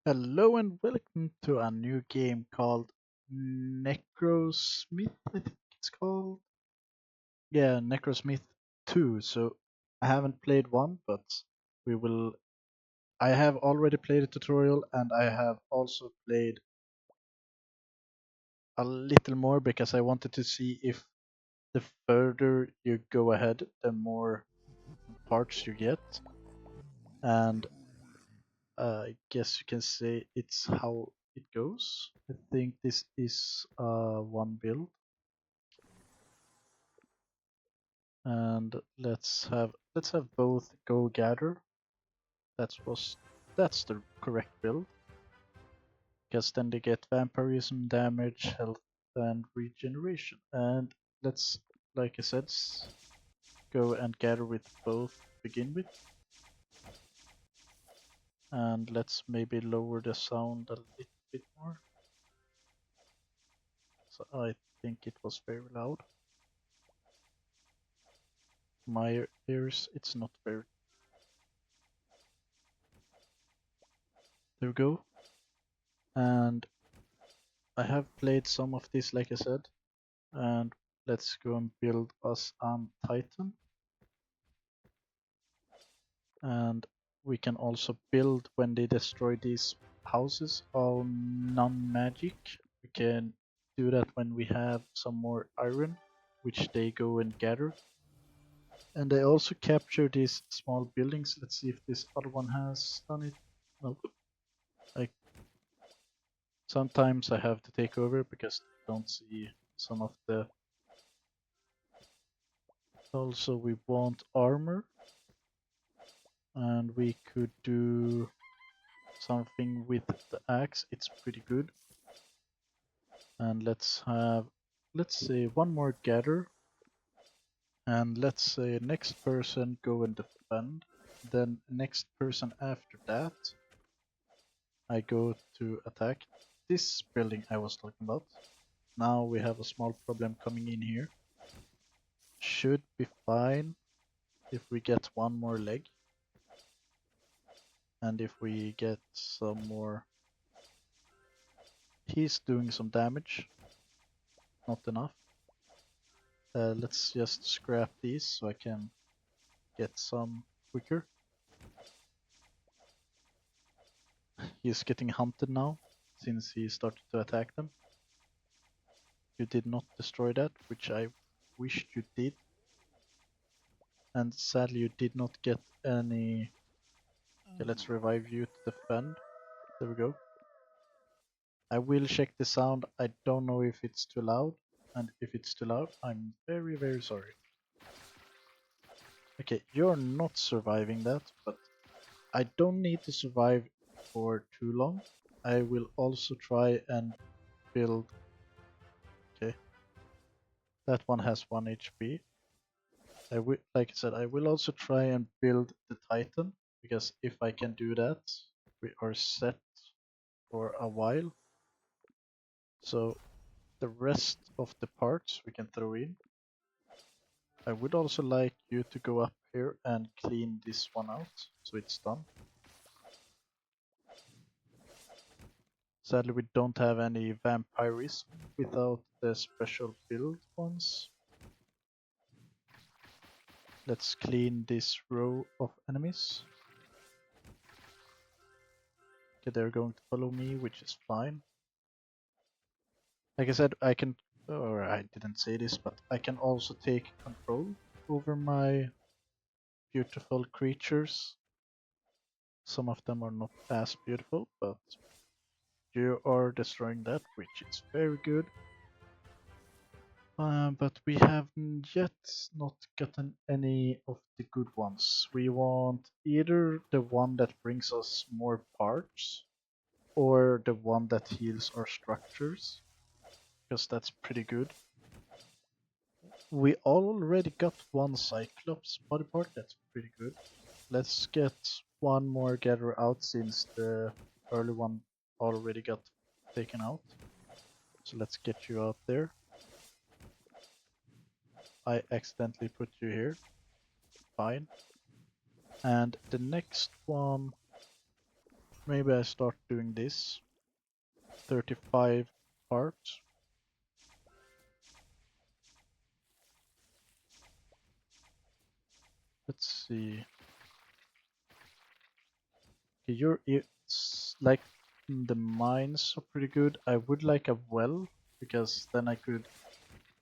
Hello and welcome to a new game called Necrosmith, I think it's called. Yeah, Necrosmith 2. So I haven't played one, but we will. I have already played a tutorial and I have also played a little more because I wanted to see if the further you go ahead, the more parts you get. And I guess you can say it's how it goes. I think this is one build. And let's have both go gather. That's the correct build. Because then they get vampirism, damage, health, and regeneration. And let's, like I said, go and gather with both to begin with. And let's maybe lower the sound a little bit more. So I think it was very loud. My ears, it's not very. There we go. And I have played some of this, like I said. And let's go and build us a Titan. And we can also build when they destroy these houses all non-magic. We can do that when we have some more iron, which they go and gather. And they also capture these small buildings. Let's see if this other one has done it. No. Like sometimes I have to take over because I don't see some of the. Also, we want armor. And we could do something with the axe. It's pretty good. And let's say one more gather. And let's say next person go and defend. Then next person after that, I go to attack this building I was talking about. Now we have a small problem coming in here. Should be fine if we get one more leg. And if we get some more. He's doing some damage. Not enough. Let's just scrap these so I can get some quicker. He's getting hunted now since he started to attack them. You did not destroy that, which I wished you did. And sadly you did not get any. Okay, let's revive you to defend. There we go. I will check the sound. I don't know if it's too loud. And if it's too loud, I'm very, very sorry. Okay, you're not surviving that, but I don't need to survive for too long. I will also try and build. Okay, that one has 1 HP. I will, like I said, I will also try and build the Titan because if I can do that, we are set for a while. So the rest of the parts we can throw in. I would also like you to go up here and clean this one out so it's done. Sadly, we don't have any vampirism without the special build ones. Let's clean this row of enemies. Okay, they're going to follow me, which is fine. Like I said, I can, or I didn't say this, but I can also take control over my beautiful creatures. Some of them are not as beautiful, but you are destroying that, which is very good. But we have yet not gotten any of the good ones. We want either the one that brings us more parts, or the one that heals our structures, because that's pretty good. We already got one Cyclops body part, that's pretty good. Let's get one more gather out since the early one already got taken out. So let's get you out there. I accidentally put you here. Fine. And the next one, maybe I start doing this. 35 parts. Let's see. Okay, it's like the mines are pretty good. I would like a well because then I could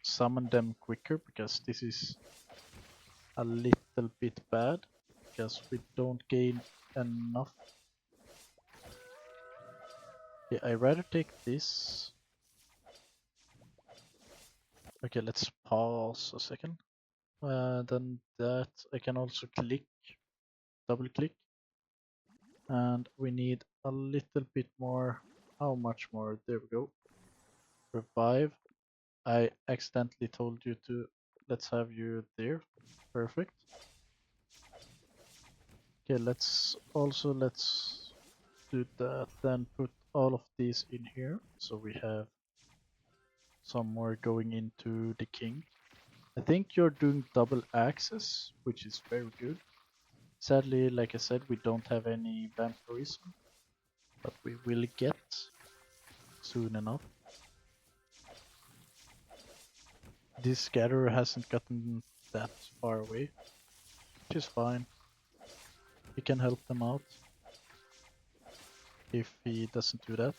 summon them quicker because this is a little bit bad because we don't gain enough. Yeah, I rather take this. Okay, let's pause a second. Then that I can also click, double click, and we need a little bit more. How much more? There we go. Revive. I accidentally told you to. Let's have you there. Perfect. Okay, let's do that. Then put all of these in here, so we have some more going into the king. I think you're doing double access, which is very good. Sadly, like I said, we don't have any vampirism, but we will get soon enough. This scatterer hasn't gotten that far away, which is fine. We can help them out if he doesn't do that.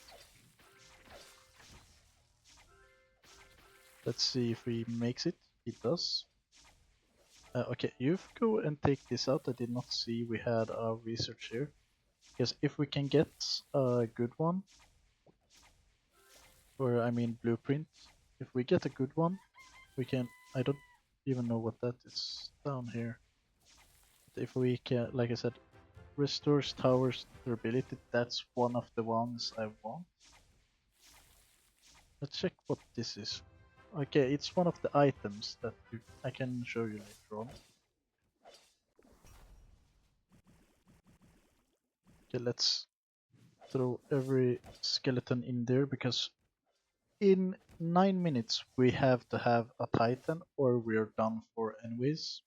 Let's see if he makes it. He does. Okay, you go and take this out. I did not see we had a research here. Because if we can get a good one, or I mean blueprint, if we get a good one, we can. I don't even know what that is down here. But if we can, like I said, restores towers durability, that's one of the ones I want. Let's check what this is. Okay, it's one of the items that I can show you later on. Okay, let's throw every skeleton in there because in 9 minutes we have to have a titan or we're done for anyways.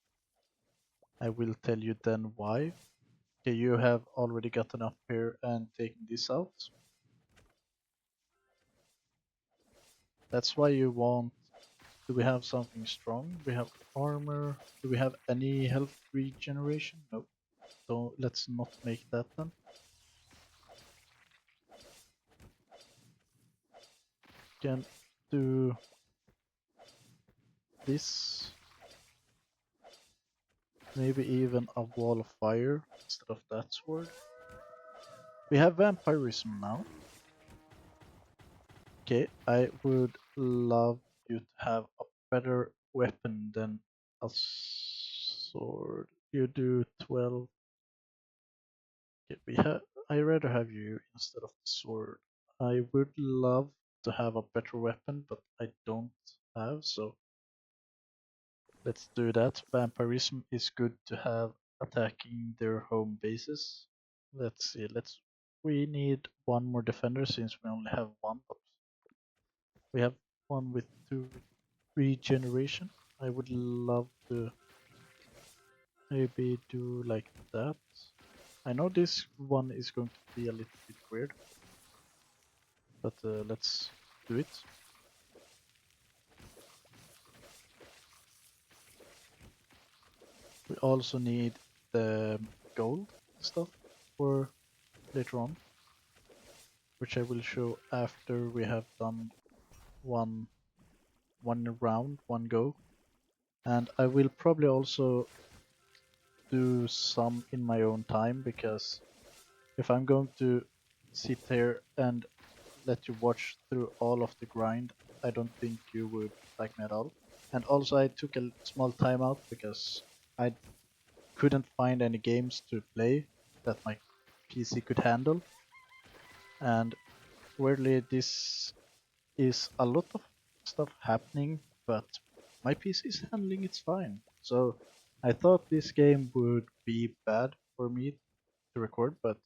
I will tell you then why. Okay, you have already gotten up here and taken this out. That's why you want. Do we have something strong? We have armor. Do we have any health regeneration? No. So let's not make that then. Can do this. Maybe even a wall of fire instead of that sword. We have vampirism now. Okay, I would love you to have a better weapon than a sword. You do 12. Okay, I rather have you instead of the sword. I would love to have a better weapon, but I don't have, so let's do that. Vampirism is good to have attacking their home bases. Let's see, we need one more defender since we only have one, but we have one with 2 regeneration. I would love to maybe do like that. I know this one is going to be a little bit weird, but let's do it. We also need the gold stuff for later on, which I will show after we have done one round, one go. And I will probably also do some in my own time because if I'm going to sit here and let you watch through all of the grind, I don't think you would like me at all. And also I took a small timeout because I couldn't find any games to play that my PC could handle. And weirdly, this is a lot of stuff happening, but my PC is handling it fine. So I thought this game would be bad for me to record, but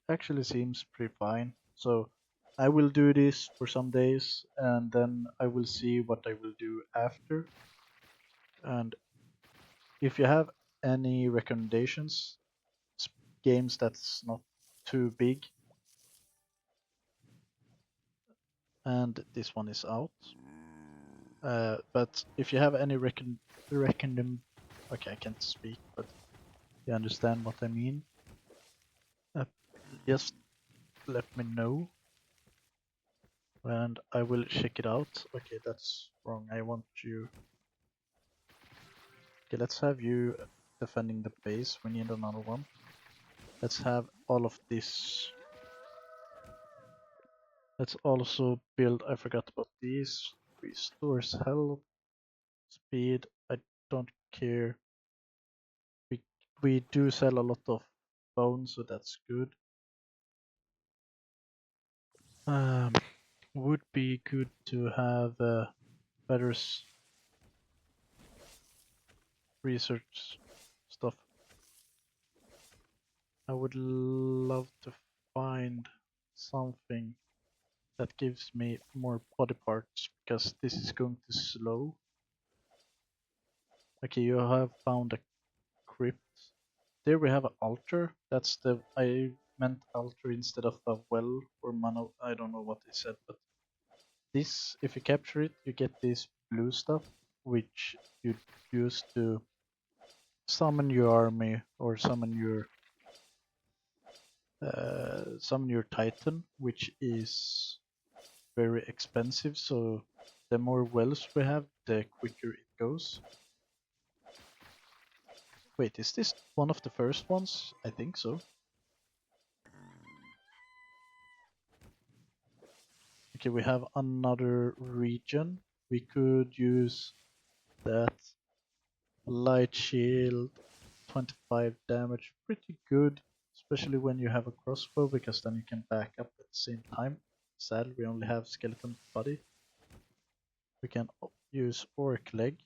actually seems pretty fine. So I will do this for some days and then I will see what I will do after. And if you have any recommendations, games that's not too big. And this one is out. But if you have any okay, I can't speak, but you understand what I mean. Just let me know, and I will check it out. Okay, that's wrong. I want you. Okay, let's have you defending the base. We need another one. Let's have all of this. Let's also build. I forgot about these. Restores health, speed. I don't care. We we do sell a lot of bones, so that's good. Um, would be good to have better research stuff. I would love to find something that gives me more body parts because this is going to slow. Okay, you have found a crypt. There we have an altar. That's the I meant altar instead of a well or mana. I don't know what they said, but this, if you capture it, you get this blue stuff, which you use to summon your army or summon your titan, which is very expensive. So the more wells we have, the quicker it goes. Wait, is this one of the first ones? I think so. Okay, we have another region. We could use that light shield, 25 damage, pretty good, especially when you have a crossbow, because then you can back up at the same time. Sadly, we only have skeleton body. We can use orc leg.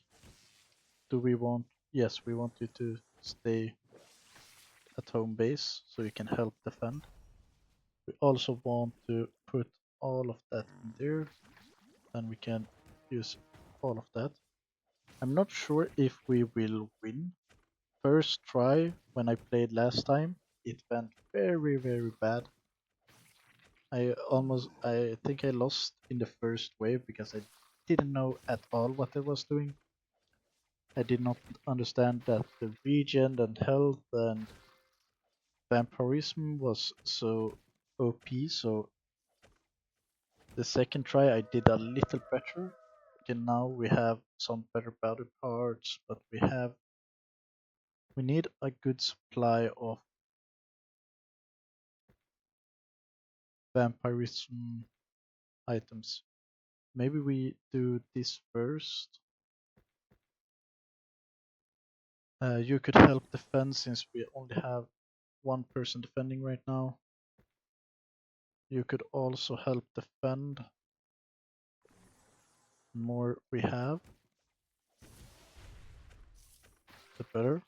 Do we want? Yes, we want you to stay at home base so you can help defend. We also want to put all of that in there, then we can use all of that. I'm not sure if we will win. First try, when I played last time, it went very, very bad. I think I lost in the first wave because I didn't know at all what I was doing. I did not understand that the regen and health and vampirism was so OP, so the second try I did a little better. Okay, now we have some better battle parts, but we need a good supply of vampirism items. Maybe we do this first. You could help defend since we only have one person defending right now. You could also help defend. The more we have, the better.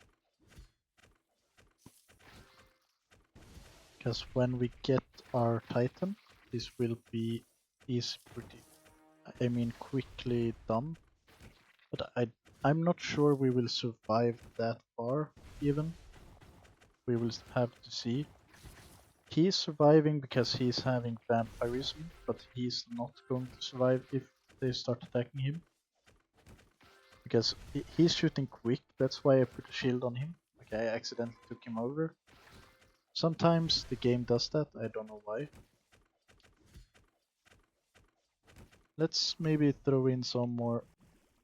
Because when we get our Titan, this will be quickly done. But I'm not sure we will survive that far even. We will have to see. He's surviving because he's having vampirism, but he's not going to survive if they start attacking him. Because he's shooting quick, that's why I put a shield on him. Okay, I accidentally took him over. Sometimes the game does that, I don't know why. Let's maybe throw in some more.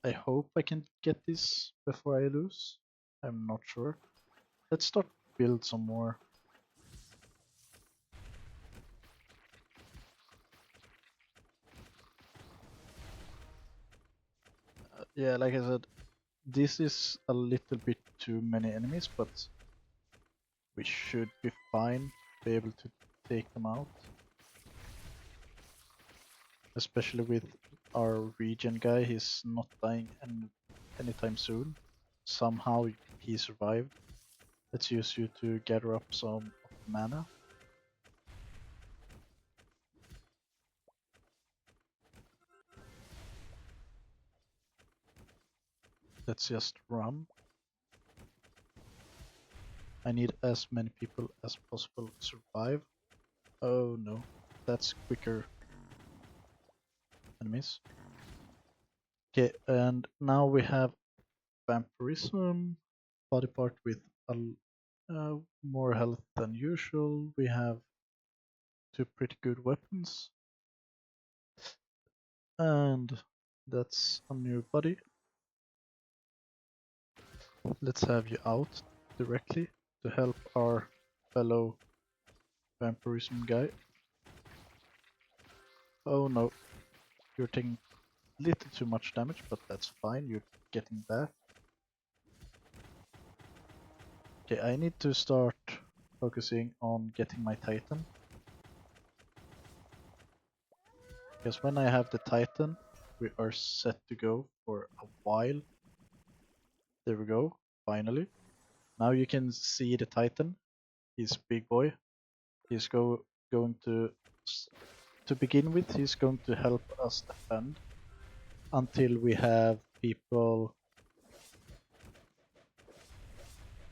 I hope I can get this before I lose. I'm not sure. Let's start build some more. Yeah, like I said, this is a little bit too many enemies, but we should be fine, be able to take them out. Especially with our regen guy, he's not dying anytime soon. Somehow he survived. Let's use you to gather up some mana. Let's just run. I need as many people as possible to survive. Oh no, that's quicker enemies. Okay, and now we have vampirism, body part with more health than usual. We have two pretty good weapons, and that's a new body. Let's have you out directly to help our fellow vampirism guy. Oh no, you're taking a little too much damage, but that's fine, you're getting back. Okay, I need to start focusing on getting my Titan. Because when I have the Titan, we are set to go for a while. There we go, finally. Now you can see the Titan. He's big boy. He's going to begin with, he's going to help us defend until we have people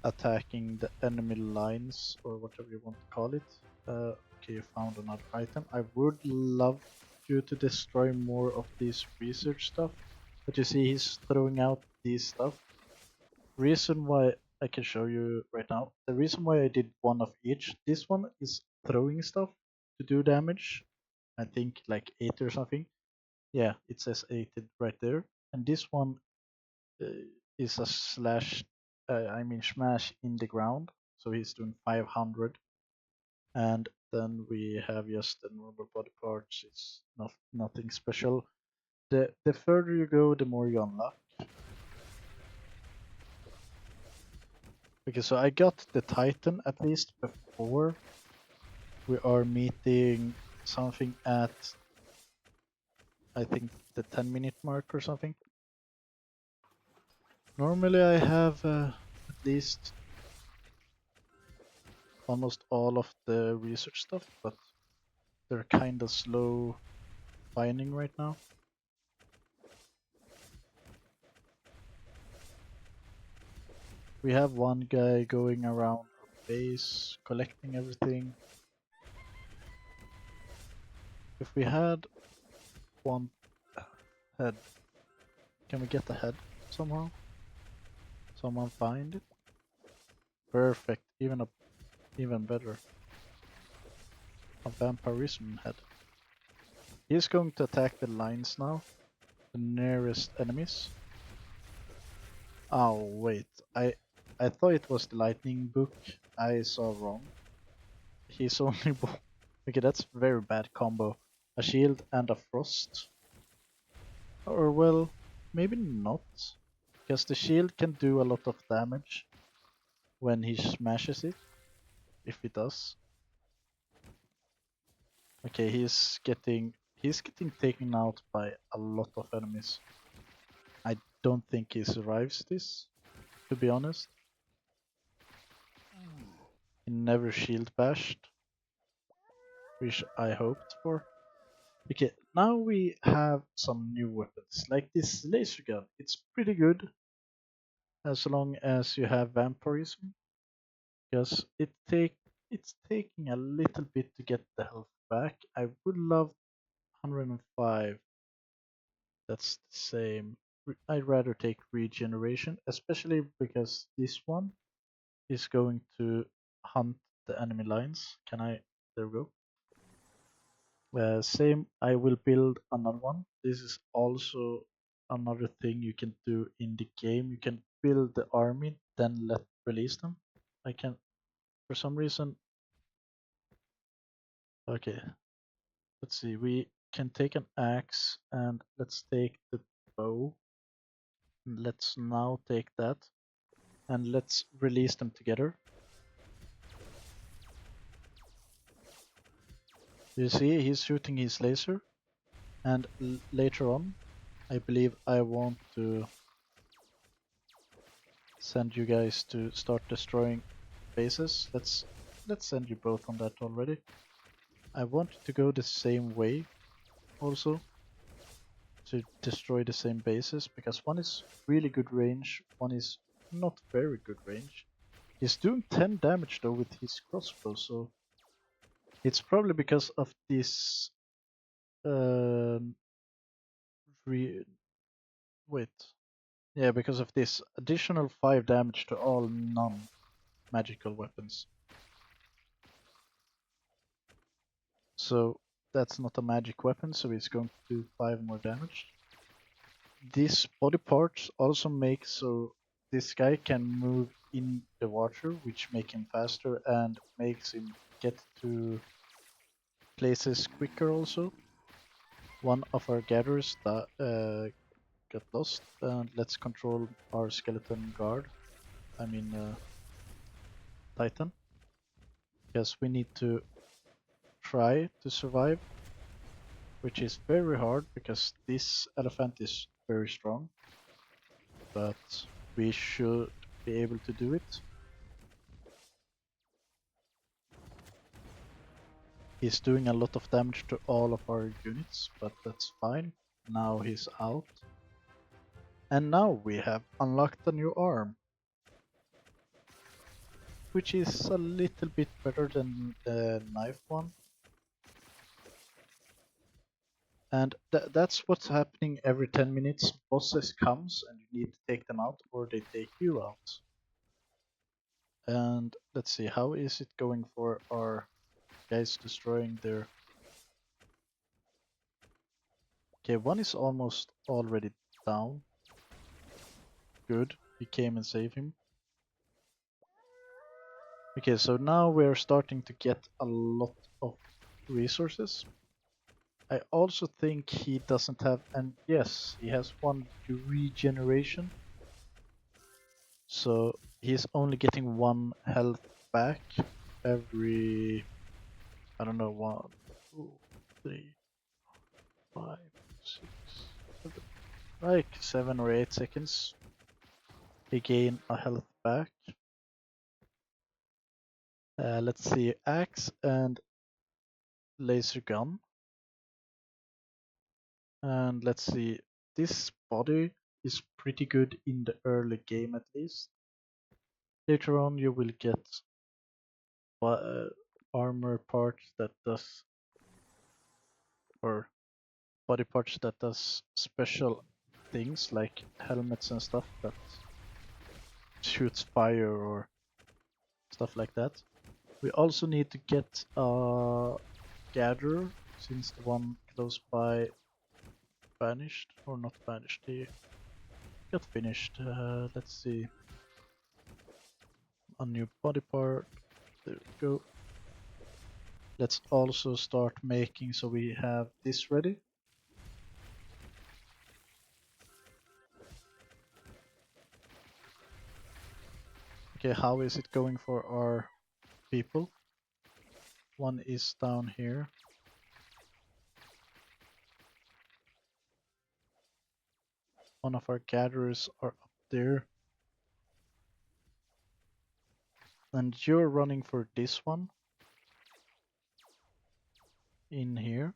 attacking the enemy lines, or whatever you want to call it. Okay, you found another item. I would love you to destroy more of this research stuff, but you see he's throwing out these stuff. Reason why I can show you right now. The reason why I did one of each. This one is throwing stuff to do damage. I think like 8 or something. Yeah, it says 8 right there. And this one uh, is a smash in the ground. So he's doing 500. And then we have just the normal body parts. It's nothing special. The further you go, the more you unlock. Okay, so I got the Titan at least before we are meeting something at, I think, the 10-minute mark or something. Normally I have at least almost all of the research stuff, but they're kinda slow finding right now. We have one guy going around our base, collecting everything. If we had one head, can we get the head somehow? Someone find it? Perfect, even better. A vampirism head. He's going to attack the lines now, the nearest enemies. Oh wait, I thought it was the lightning book. I saw wrong. He's only okay, that's very bad combo. A shield and a frost. Or well, maybe not. Because the shield can do a lot of damage when he smashes it. If he does. Okay, he's getting taken out by a lot of enemies. I don't think he survives this, to be honest. He never shield bashed, which I hoped for. Okay, now we have some new weapons, like this laser gun. It's pretty good as long as you have vampirism, because it's taking a little bit to get the health back. I would love 105. That's the same. I'd rather take regeneration, especially because this one is going to hunt the enemy lines. Can I? There we go. Same, I will build another one. This is also another thing you can do in the game. You can build the army, then release them. I can, for some reason, okay, let's see, we can take an axe and let's take the bow. Let's now take that and let's release them together. You see, he's shooting his laser, and later on, I believe I want to send you guys to start destroying bases. Let's send you both on that already. I want to go the same way also to destroy the same bases, because one is really good range, one is not very good range. He's doing 10 damage though with his crossbow, so It's probably because of this. Um, re- wait. Yeah, because of this additional 5 damage to all non-magical weapons. So that's not a magic weapon, so it's going to do 5 more damage. This body part also makes so this guy can move in the water, which make him faster and makes him get to places quicker also. One of our gatherers that got lost, and let's control our skeleton guard. I mean Titan, because we need to try to survive, which is very hard because this elephant is very strong, but we should be able to do it. He's doing a lot of damage to all of our units, but that's fine. Now he's out. And now we have unlocked a new arm, which is a little bit better than the knife one. And that's what's happening every 10 minutes. Bosses comes and you need to take them out or they take you out. And let's see, how is it going for our guys destroying their... Okay, one is almost already down. Good, we came and saved him. Okay, so now we're starting to get a lot of resources. I also think he doesn't have, and yes, he has 1 regeneration. So he's only getting 1 health back every, I don't know, 1, 2, 3, 5, 6, 7, like 7 or 8 seconds. He gain a health back. Let's see, axe and laser gun. And let's see, this body is pretty good in the early game at least. Later on you will get armor parts that does, or body parts that does special things like helmets and stuff that shoots fire or stuff like that. We also need to get a gatherer since the one close by vanished, or not vanished, he got finished. Let's see, a new body part, there we go. Let's also start making so we have this ready. Okay, how is it going for our people? One is down here. One of our gatherers are up there. And you're running for this one. In here.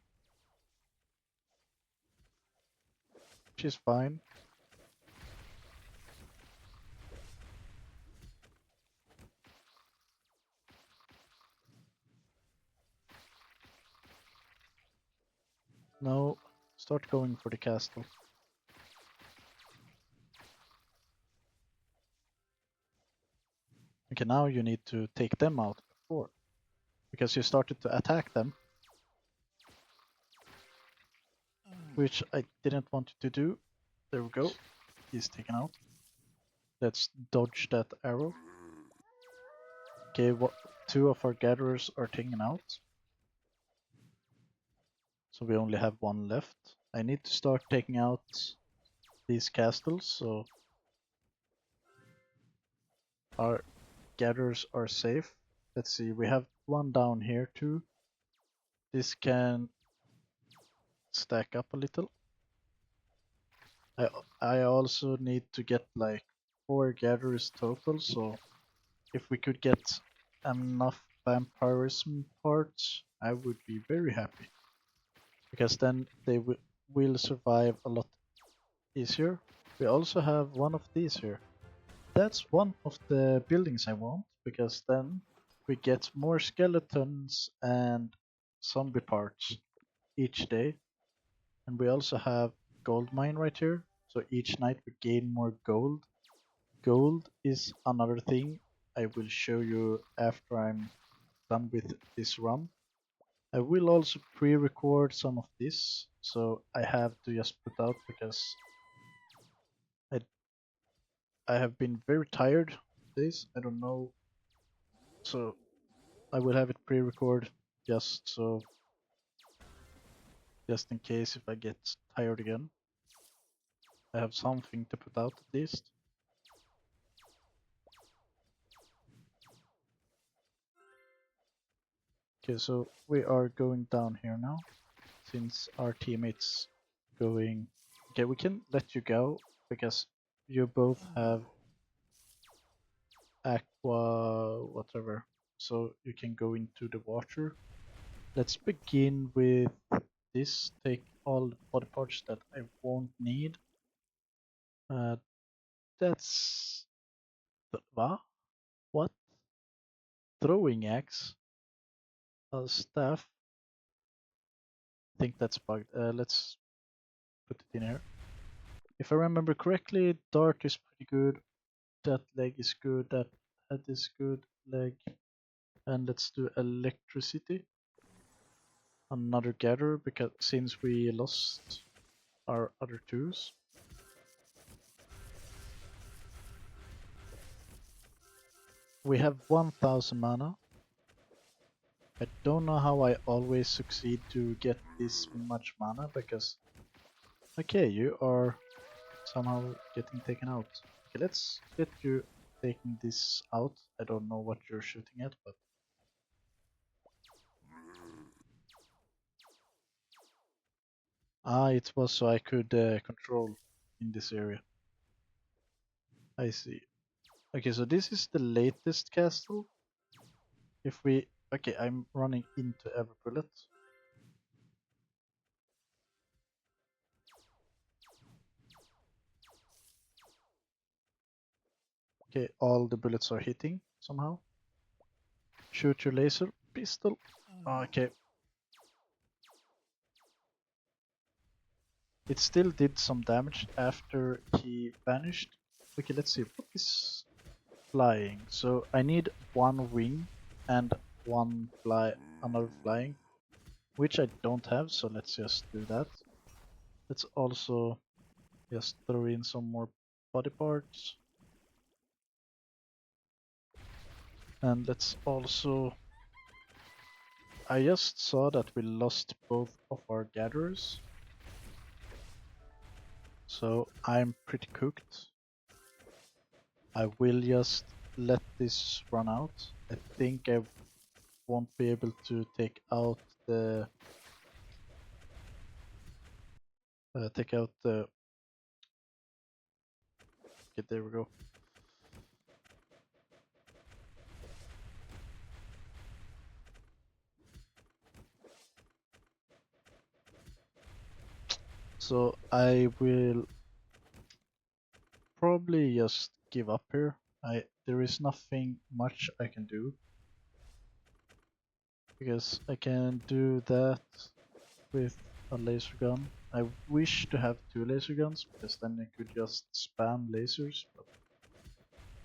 Which is fine. No, start going for the castle. Okay, now you need to take them out before. Because you started to attack them. Which I didn't want you to do. There we go. He's taken out. Let's dodge that arrow. Okay, 2 of our gatherers are taken out. So we only have 1 left. I need to start taking out these castles, so our gatherers are safe. Let's see, we have 1 down here too. This can stack up a little. I also need to get like 4 gatherers total, so if we could get enough vampirism parts, I would be very happy. Because then they will survive a lot easier. We also have one of these here. That's one of the buildings I want, because then we get more skeletons and zombie parts each day. And we also have gold mine right here. So each night we gain more gold. Gold is another thing I will show you after I'm done with this run. I will also pre-record some of this, so I have to just put out because I I have been very tired days. I don't know, so I will have it pre-record just in case if I get tired again. I have something to put out at least. Okay, so we are going down here now, since our teammates going. Okay, we can let you go because you both have aqua whatever, so you can go into the water. Let's begin with this. Take all the body parts that I won't need. Uh, that's what? Throwing axe, staff. I think that's bugged. Let's put it in here. If I remember correctly, dart is pretty good. That leg is good. That head is good. Leg. And let's do electricity. Another gather because since we lost our other twos. We have 1000 mana. I don't know how I always succeed to get this much mana because okay, you are somehow getting taken out. Okay, let's get you taking this out. I don't know what you're shooting at, but it was so I could control in this area. I see. Okay, so this is the latest castle. If we okay, I'm running into every bullet. Okay, all the bullets are hitting somehow. Shoot your laser pistol. Okay. It still did some damage after he vanished. Okay, let's see. What is flying? So I need one wing and another flying, which I don't have, so let's just do that. Let's also just throw in some more body parts. And let's also... I just saw that we lost both of our gatherers. So I'm pretty cooked. I will just let this run out. I think I won't be able to take out the okay, there we go. So I will probably just give up here. There is nothing much I can do because I can do that with a laser gun. I wish to have two laser guns because then I could just spam lasers, but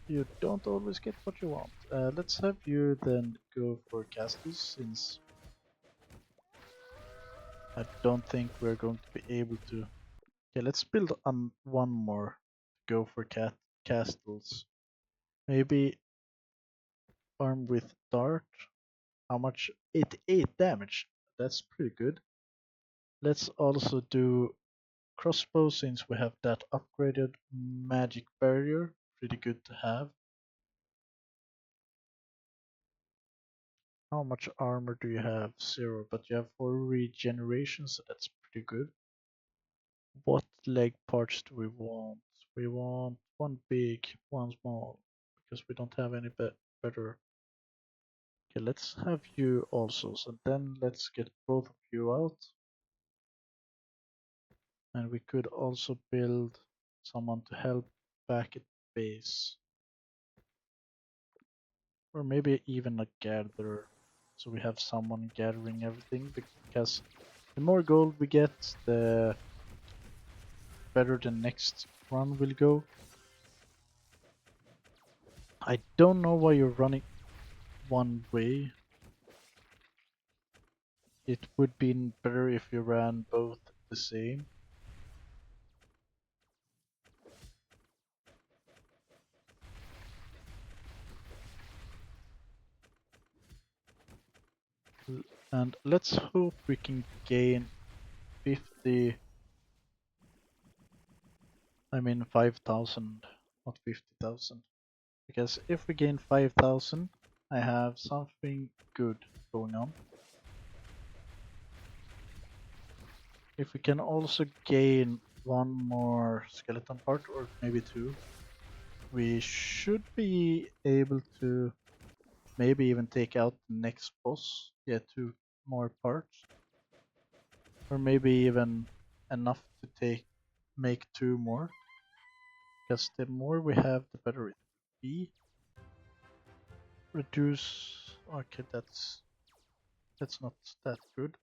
you don't always get what you want. Let's have you then go for casters since I don't think we're going to be able to. Okay, let's build on one more. Go for castles. Maybe armed with dart. How much? 88 damage. That's pretty good. Let's also do crossbow since we have that upgraded magic barrier. Pretty good to have. How much armor do you have? 0, but you have 4 regeneration, so that's pretty good. What leg parts do we want? We want one big, one small, because we don't have any better. Okay, let's have you also. So then let's get both of you out. And we could also build someone to help back at base. Or maybe even a gatherer. So we have someone gathering everything, because the more gold we get, the better the next run will go. I don't know why you're running one way. It would be better if you ran both the same. And let's hope we can gain 50, I mean 5,000, not 50,000. Because if we gain 5,000, I have something good going on. If we can also gain one more skeleton part, or maybe two, we should be able to maybe even take out the next boss. Yeah, two more parts. Or maybe even enough to make two more. Because the more we have, the better it will be. Reduce. Okay, that's not that good.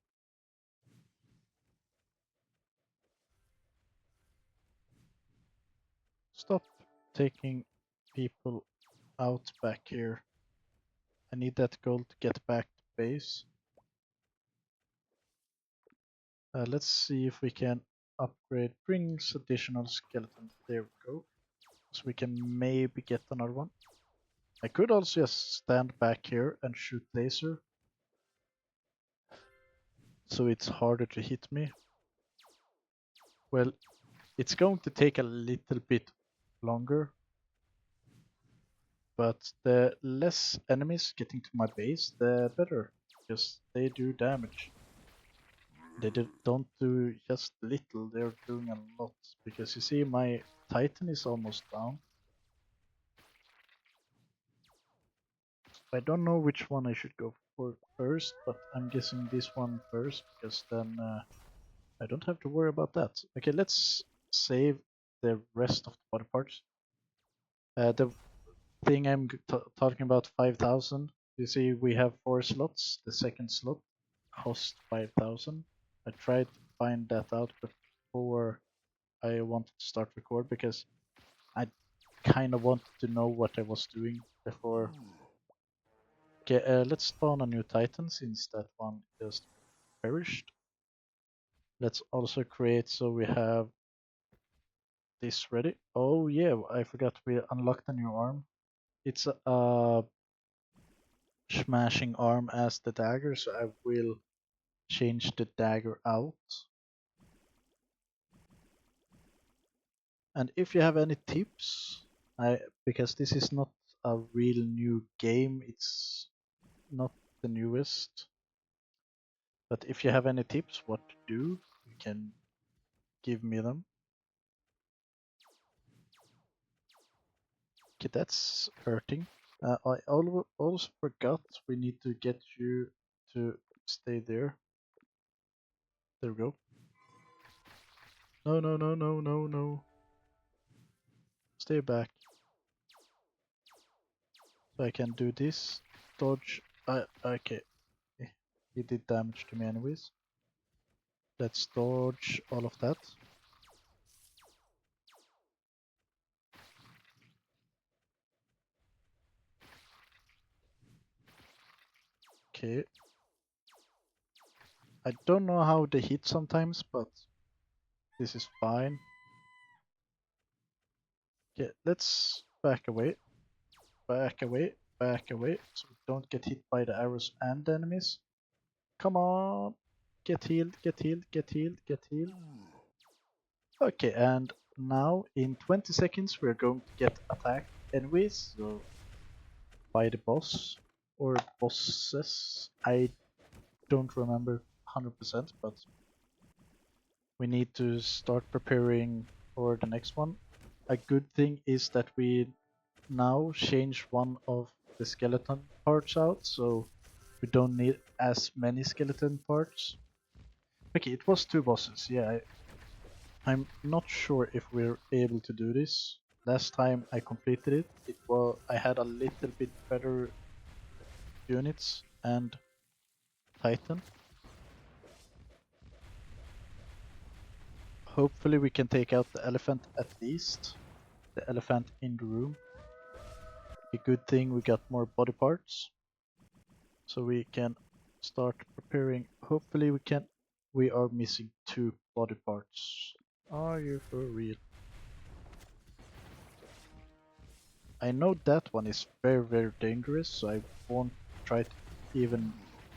Stop taking people out back here. I need that gold to get back to base. Let's see if we can upgrade. Brings additional skeletons. There we go. So we can maybe get another one. I could also just stand back here and shoot laser, so it's harder to hit me. Well, it's going to take a little bit longer, but the less enemies getting to my base, the better, because they do damage. They don't do just little, they're doing a lot, because you see my Titan is almost down. I don't know which one I should go for first, but I'm guessing this one first, because then I don't have to worry about that. Okay, let's save the rest of the body parts. The thing I'm talking about, 5,000. You see, we have 4 slots. The second slot cost 5,000. I tried to find that out before I wanted to start record, because I kind of wanted to know what I was doing before. Okay, let's spawn a new Titan since that one just perished. Let's also create so we have this ready. Oh yeah, I forgot we unlocked a new arm. It's a smashing arm as the dagger, so I will change the dagger out. And if you have any tips, because this is not a real new game, it's not the newest. But if you have any tips what to do, you can give me them. Okay, that's hurting. I also forgot we need to get you to stay there. There we go. No, no, no, no, no, no. Stay back. So I can do this. Dodge. Okay. He did damage to me anyways. Let's dodge all of that. Okay. I don't know how they hit sometimes, but this is fine. Okay, let's back away. Back away. Back away. So we don't get hit by the arrows and the enemies. Come on. Get healed, get healed, get healed, get healed. Okay, and now in 20 seconds we're going to get attacked anyways, so by the boss or bosses. I don't remember 100%, but we need to start preparing for the next one. A good thing is that we now change one of the skeleton parts out, so we don't need as many skeleton parts. Okay, it was 2 bosses, yeah. I'm not sure if we're able to do this. Last time I completed it, I had a little bit better units and Titan. Hopefully we can take out the elephant at least. The elephant in the room. A good thing we got more body parts. So we can start preparing. Hopefully we can. We are missing 2 body parts. Are you for real? I know that one is very dangerous, so I won't try to even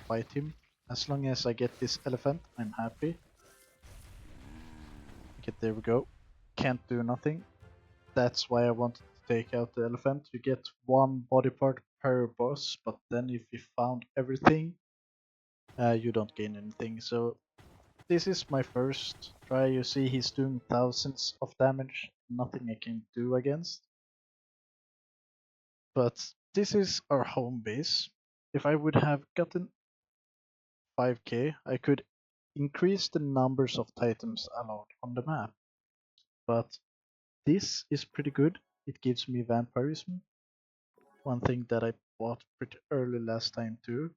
fight him. As long as I get this elephant, I'm happy. Okay, there we go. Can't do nothing. That's why I wanted to take out the elephant. You get 1 body part per boss, but then if you found everything, you don't gain anything. So this is my first try. You see he's doing thousands of damage. Nothing I can do against. But this is our home base. If I would have gotten 5k, I could increase the numbers of titans allowed on the map. But this is pretty good. It gives me vampirism. One thing that I bought pretty early last time too.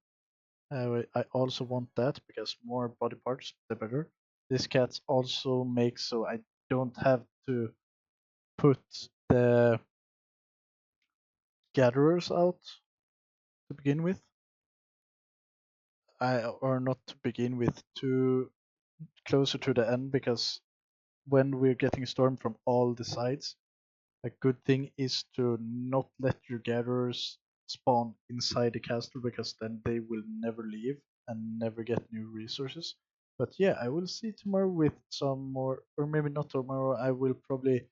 I also want that because more body parts, the better. This cat also makes so I don't have to put the gatherers out to begin with. Or not to begin with, to closer to the end because when we're getting stormed from all the sides, a good thing is to not let your gatherers spawn inside the castle because then they will never leave and never get new resources. But yeah, I will see tomorrow with some more, or maybe not tomorrow, I will probably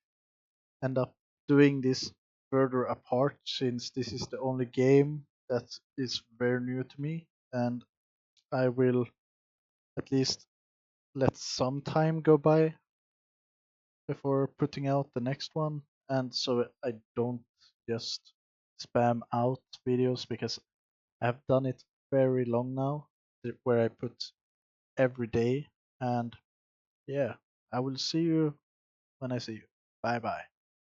end up doing this further apart since this is the only game that is very new to me, and I will at least let some time go by before putting out the next one, and so I don't just spam out videos because I've done it very long now, where I put every day, and yeah, I will see you when I see you. Bye bye.